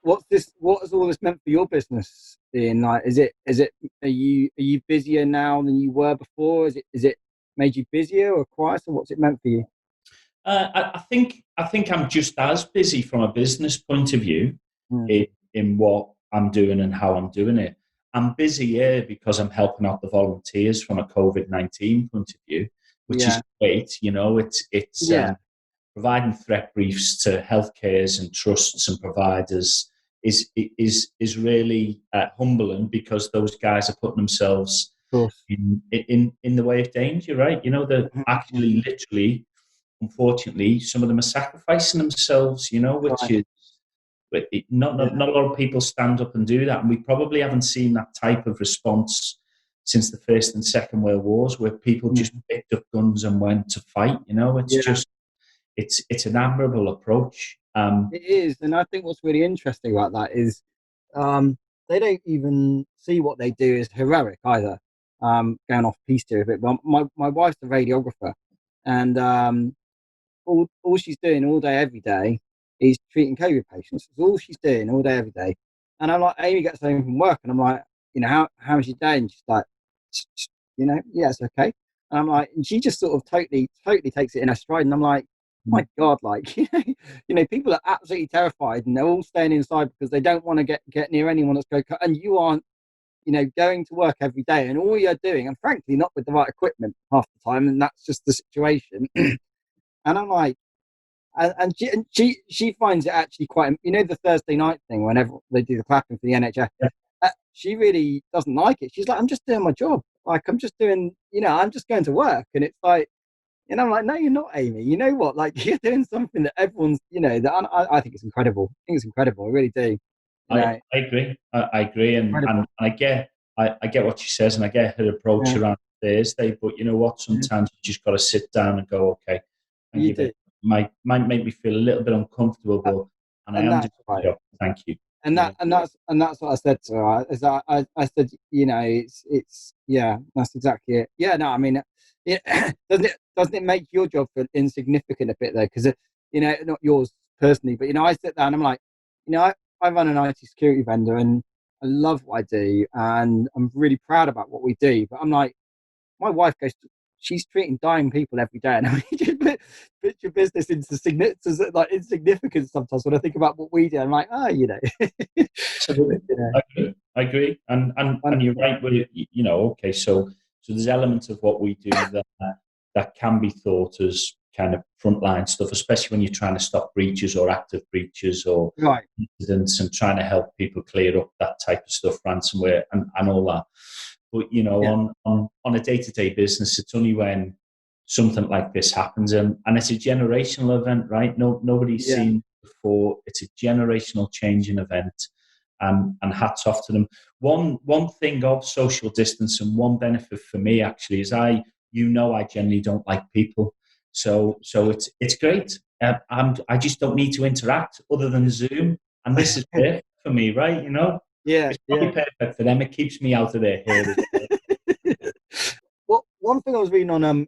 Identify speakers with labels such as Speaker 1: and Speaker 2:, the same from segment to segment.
Speaker 1: What has all this meant for your business, Ian? Like, are you busier now than you were before? Is it made you busier or quieter? What's it meant for you?
Speaker 2: I think I'm just as busy from a business point of view
Speaker 1: Mm.
Speaker 2: in what I'm doing and how I'm doing it. I'm busy here because I'm helping out the volunteers from a COVID-19 point of view, which is
Speaker 1: Yeah,
Speaker 2: great. You know, it's
Speaker 1: yeah,
Speaker 2: providing threat briefs to healthcares and trusts and providers is really humbling, because those guys are putting themselves
Speaker 1: of course.
Speaker 2: in the way of danger, right? You know, they're actually literally, unfortunately, some of them are sacrificing themselves, you know, which
Speaker 1: Right.
Speaker 2: is
Speaker 1: Yeah.
Speaker 2: not a lot of people stand up and do that. And we probably haven't seen that type of response since the First and Second World Wars, where people just
Speaker 1: Mm.
Speaker 2: picked up guns and went to fight. You know, it's
Speaker 1: Yeah.
Speaker 2: just, it's an admirable approach.
Speaker 1: It is, and I think what's really interesting about that is um, they don't even see what they do as heroic either. Going off piece here a bit, but my wife's a radiographer, and all she's doing all day every day is treating COVID patients. That's all she's doing all day every day. And I'm like, Amy gets home from work, and I'm like, how's your day? And she's like, yeah, it's okay. And I'm like, and she just sort of totally takes it in her stride. And I'm like, my God, like, people are absolutely terrified, and they're all staying inside because they don't want to get near anyone that's going. And you aren't, going to work every day, and all you're doing, and frankly, not with the right equipment half the time, and that's just the situation. And I'm like, and she finds it actually quite, the Thursday night thing whenever they do the clapping for the NHS. She really doesn't like it. She's like, I'm just doing my job. Like, I'm just doing, I'm just going to work. And it's like, I'm like, no, you're not, Amy. You know what? Like, you're doing something that everyone's, that I think it's incredible. I think it's incredible. I really do.
Speaker 2: I agree. I agree, and
Speaker 1: Incredible.
Speaker 2: I get what she says, and I get her approach
Speaker 1: Yeah,
Speaker 2: around Thursday. But you know what?
Speaker 1: yeah,
Speaker 2: Sometimes you just got to sit down and go, okay, thank
Speaker 1: you
Speaker 2: you.
Speaker 1: do.
Speaker 2: Might make me feel a little bit uncomfortable,
Speaker 1: Uh,
Speaker 2: and I
Speaker 1: And
Speaker 2: am
Speaker 1: that's
Speaker 2: doing
Speaker 1: right.
Speaker 2: the job. Thank you.
Speaker 1: and
Speaker 2: You
Speaker 1: that
Speaker 2: know.
Speaker 1: and that's what I said to her. I said, it's yeah, that's exactly it. Yeah, no, I mean, it, doesn't it make your job feel insignificant a bit though? Because not yours personally, but I sit there and I'm like, I run an IT security vendor, and I love what I do, and I'm really proud about what we do. But I'm like, my wife she's treating dying people every day, and I mean, you put your business into like insignificance sometimes. When I think about what we do, I'm like,
Speaker 2: Absolutely.
Speaker 1: you
Speaker 2: I agree, and you're
Speaker 1: 100%.
Speaker 2: right. Okay, so there's elements of what we do that can be thought as kind of frontline stuff, especially when you're trying to stop breaches or active breaches or
Speaker 1: Right.
Speaker 2: incidents, and trying to help people clear up that type of stuff, ransomware and all that. But
Speaker 1: Yeah.
Speaker 2: on a day-to-day business, it's only when something like this happens, and it's a generational event, right? Nobody's
Speaker 1: Yeah.
Speaker 2: seen it before. It's a generational changing event. And hats off to them. One thing of social distance, and one benefit for me actually, is I generally don't like people, so it's great. I just don't need to interact other than Zoom, and this is perfect for me, right?
Speaker 1: Yeah.
Speaker 2: It's
Speaker 1: Yeah.
Speaker 2: probably perfect for them. It keeps me out of their hair as well.
Speaker 1: Well, one thing I was reading on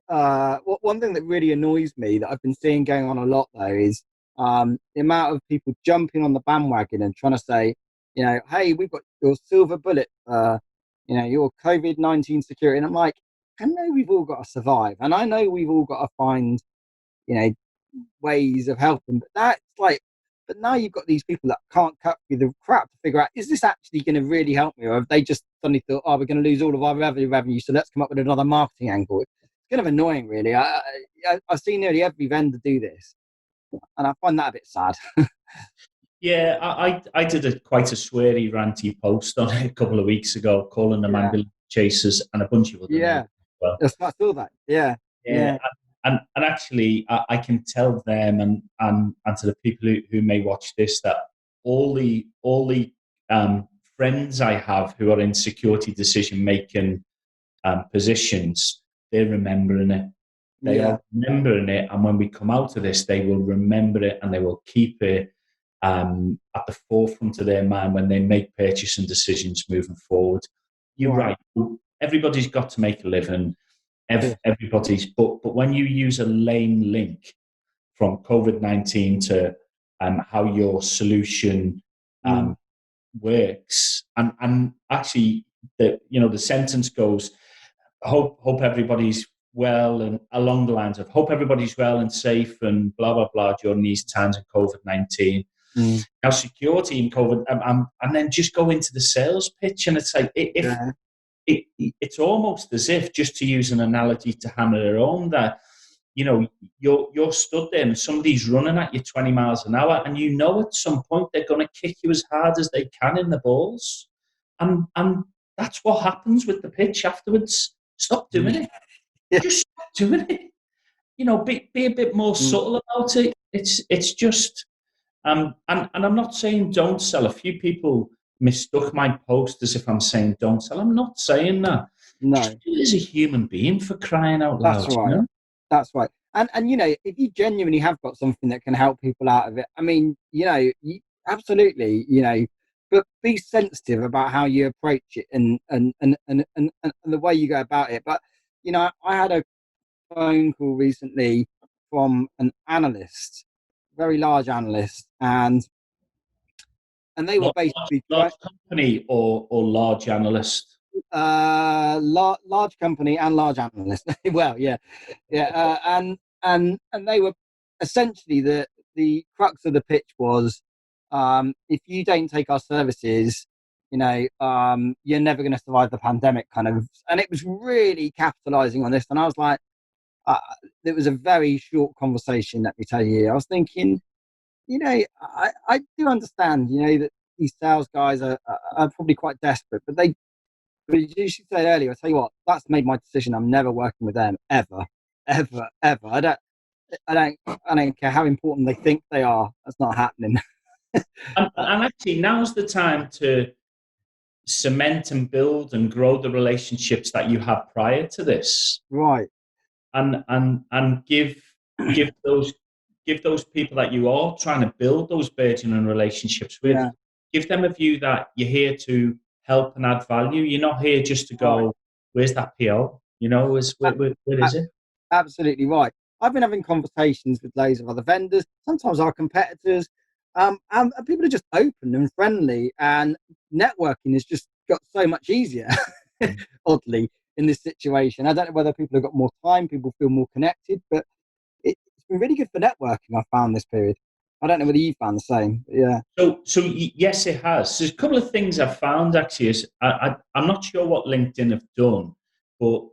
Speaker 1: one thing that really annoys me that I've been seeing going on a lot though is the amount of people jumping on the bandwagon and trying to say, hey, we've got your silver bullet, your COVID-19 security, and I'm like, I know we've all got to survive, and I know we've all got to find, you know, ways of helping, but that's like, but now you've got these people that can't cut through the crap to figure out, is this actually going to really help me, or have they just suddenly thought, oh, we're going to lose all of our revenue, so let's come up with another marketing angle? It's kind of annoying, really. I've seen nearly every vendor do this, and I find that a bit sad.
Speaker 2: Yeah, I did quite a sweary, ranty post on it a couple of weeks ago, calling them
Speaker 1: Yeah,
Speaker 2: ambulance chasers and a bunch of other names
Speaker 1: yeah,
Speaker 2: as well.
Speaker 1: I saw that. Yeah,
Speaker 2: Yeah,
Speaker 1: yeah,
Speaker 2: and actually, I can tell them and to the people who may watch this that all the friends I have who are in security decision making positions, they're remembering it. They
Speaker 1: yeah.
Speaker 2: are remembering it, and when we come out of this, they will remember it, and they will keep it at the forefront of their mind when they make purchasing decisions moving forward. You're
Speaker 1: Right.
Speaker 2: right. Everybody's got to make a living.
Speaker 1: Cool.
Speaker 2: Everybody's, but when you use a lame link from COVID-19 to how your solution
Speaker 1: Mm.
Speaker 2: works. And actually, the sentence goes, hope everybody's well, and along the lines of hope everybody's well and safe and blah blah blah during these times of COVID-19.
Speaker 1: Mm.
Speaker 2: Now, security in COVID, and then just go into the sales pitch, and it's like if
Speaker 1: Yeah.
Speaker 2: it's almost as if, just to use an analogy to hammer it home, that you're stood there and somebody's running at you 20 miles an hour, and at some point they're going to kick you as hard as they can in the balls, and that's what happens with the pitch afterwards. Stop doing it.
Speaker 1: Yeah.
Speaker 2: Just stop doing it. Be a bit more
Speaker 1: Mm.
Speaker 2: subtle about it. It's just and I'm not saying don't sell. A few people mistook my post as if I'm saying don't sell. I'm not saying that. Just
Speaker 1: No,
Speaker 2: do it as a human being, for crying out
Speaker 1: that's
Speaker 2: loud.
Speaker 1: right. That's right. And if you genuinely have got something that can help people out of it, I mean, absolutely, but be sensitive about how you approach it and the way you go about it. But I had a phone call recently from an analyst, very large analyst, and they were basically
Speaker 2: Large company or large analyst?
Speaker 1: large company and large analyst. Well, yeah, and they were essentially the crux of the pitch was, if you don't take our services, you're never going to survive the pandemic, kind of. And it was really capitalizing on this, and I was like, it was a very short conversation, let me tell you. I was thinking, I do understand, that these sales guys are probably quite desperate, but as you said earlier, I tell you what, that's made my decision. I'm never working with them ever, ever, ever. I don't care how important they think they are. That's not happening.
Speaker 2: And actually, now's the time to cement and build and grow the relationships that you had prior to this,
Speaker 1: Right.
Speaker 2: and give those people that you are trying to build those burgeoning relationships with,
Speaker 1: Yeah.
Speaker 2: give them a view that you're here to help and add value. You're not here just to
Speaker 1: Right.
Speaker 2: go, where's that PO? Where is it?
Speaker 1: Absolutely right. I've been having conversations with loads of other vendors, sometimes our competitors, and people are just open and friendly, and networking has just got so much easier, oddly, in this situation. I don't know whether people have got more time, people feel more connected, but it's been really good for networking, I found this period. I don't know whether you found the same, but yeah.
Speaker 2: So yes, it has. There's a couple of things I've found actually. I'm not sure what LinkedIn have done, but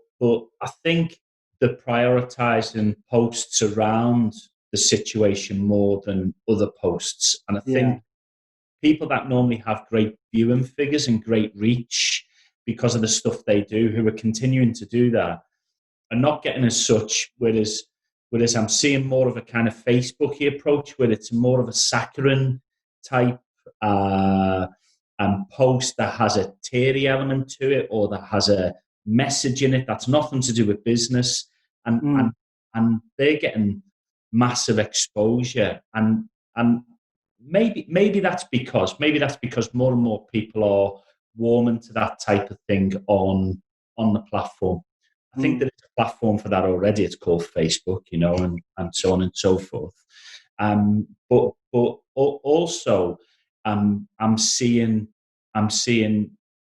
Speaker 2: I think they're prioritizing posts around the situation more than other posts. And I
Speaker 1: Yeah.
Speaker 2: think people that normally have great viewing figures and great reach because of the stuff they do, who are continuing to do that, are not getting as such. Whereas I'm seeing more of a kind of Facebooky approach, where it's more of a saccharine type uh, post that has a teary element to it, or that has a message in it that's nothing to do with business, and
Speaker 1: Mm.
Speaker 2: they're getting massive exposure, and maybe that's because more and more people are warming to that type of thing on the platform. I think
Speaker 1: Mm.
Speaker 2: there's a platform for that already. It's called Facebook, and so on and so forth. But also, I'm seeing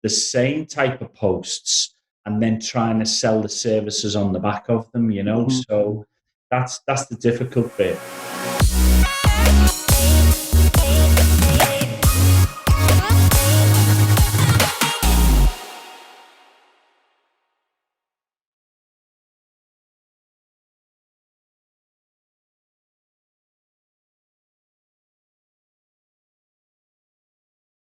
Speaker 2: the same type of posts, and then trying to sell the services on the back of them.
Speaker 1: Mm.
Speaker 2: So that's the difficult bit.